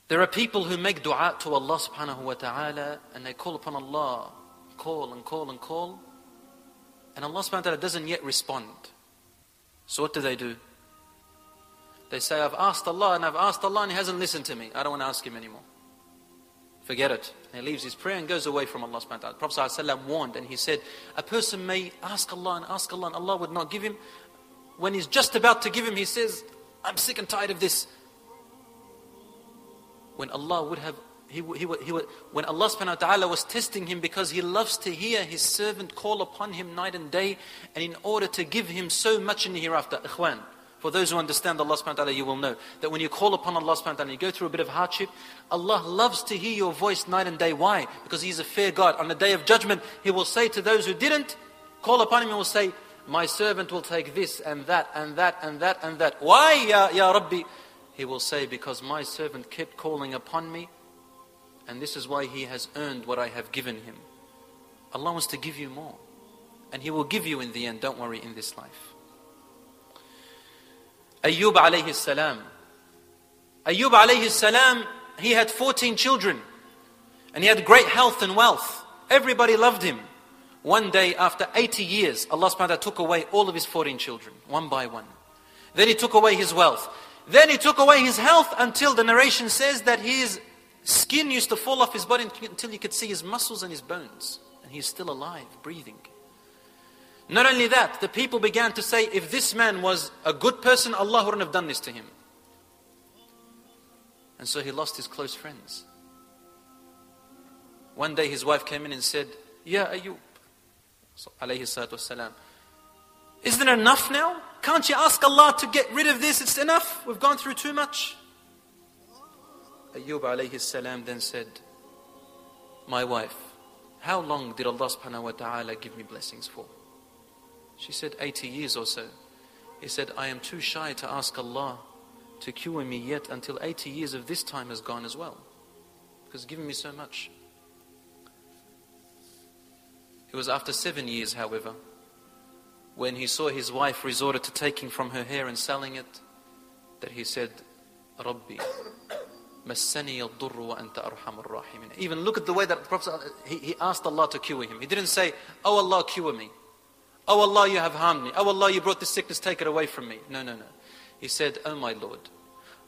There are people who make dua to Allah subhanahu wa ta'ala and they call upon Allah, call and call and call, and Allah subhanahu wa ta'ala doesn't yet respond. So what do? They say, I've asked Allah and He hasn't listened to me. I don't want to ask Him anymore. Forget it. And he leaves his prayer and goes away from Allah subhanahu wa ta'ala. The Prophet ﷺ warned and he said, a person may ask Allah and Allah would not give him. When he's just about to give him, he says, I'm sick and tired of this. When Allah would have, when Allah subhanahu wa ta'ala was testing him because He loves to hear His servant call upon Him night and day, and in order to give him so much in the hereafter. Ikhwan, for those who understand Allah subhanahu wa ta'ala, you will know that when you call upon Allah subhanahu wa ta'ala and you go through a bit of hardship, Allah loves to hear your voice night and day. Why? Because He's a fair God. On the day of judgment, He will say to those who didn't call upon Him, He will say, my servant will take this and that and that and that and that. Why, ya Rabbi? He will say, because my servant kept calling upon me, and this is why he has earned what I have given him. Allah wants to give you more, and He will give you in the end, don't worry, in this life. Ayyub alayhi salam. Ayyub alayhi salam, he had 14 children, and he had great health and wealth. Everybody loved him. One day, after 80 years, Allah subhanahu wa ta'ala took away all of his 14 children, one by one. Then He took away his wealth. Then He took away his health until the narration says that his skin used to fall off his body until you could see his muscles and his bones. And he's still alive, breathing. Not only that, the people began to say, if this man was a good person, Allah wouldn't have done this to him. And so he lost his close friends. One day his wife came in and said, Ya Ayyub, alayhi salatu wassalam, isn't it enough now? Can't you ask Allah to get rid of this? It's enough. We've gone through too much. Ayyub alayhi salam then said, my wife, how long did Allah subhanahu wa ta'ala give me blessings for? She said, 80 years or so. He said, I am too shy to ask Allah to cure me yet until 80 years of this time has gone as well. Because He's given me so much. It was after 7 years, however, when he saw his wife resorted to taking from her hair and selling it, that he said, Rabbi, massani al-durru wa anta arhamur rahimin. Even look at the way that the Prophet, he asked Allah to cure him. He didn't say, oh Allah, cure me. Oh Allah, you have harmed me. Oh Allah, you brought this sickness, take it away from me. No. He said, oh my Lord,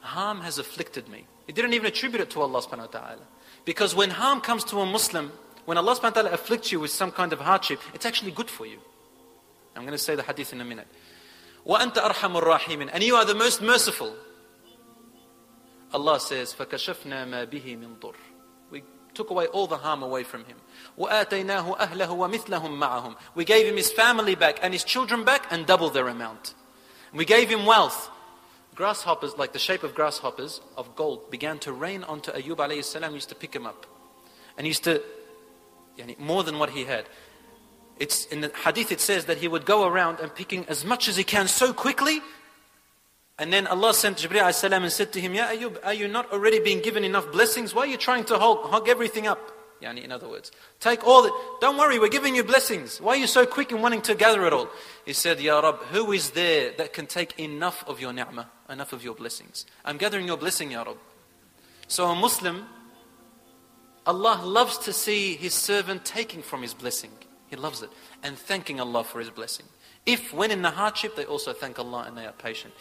harm has afflicted me. He didn't even attribute it to Allah subhanahu wa ta'ala. Because when harm comes to a Muslim, when Allah subhanahu wa ta'ala afflicts you with some kind of hardship, it's actually good for you. I'm going to say the hadith in a minute. وَأَنْتَ أَرْحَمُ الرَّاحِمِينَ. And you are the most merciful. Allah says, فَكَشَفْنَا مَا بِهِ مِنْ ضُرٍّ. We took away all the harm away from him. وَآتَيْنَاهُ أَهْلَهُ وَمِثْلَهُمْ مَعَهُم. We gave him his family back and his children back and double their amount. We gave him wealth. Grasshoppers, like the shape of grasshoppers of gold, began to rain onto Ayyub alayhi salam. He used to pick him up. And he used to, more than what he had. It's in the hadith it says that he would go around and picking as much as he can so quickly. And then Allah sent Jibreel alayhi salam and said to him, Ya Ayyub, are you not already being given enough blessings? Why are you trying to hog everything up? In other words, take all the, don't worry, we're giving you blessings. Why are you so quick in wanting to gather it all? He said, Ya Rabb, who is there that can take enough of your ni'mah, enough of your blessings? I'm gathering your blessing, Ya Rabb. So a Muslim, Allah loves to see His servant taking from his blessing. He loves it. And thanking Allah for His blessing. If, when in the hardship, they also thank Allah and they are patient.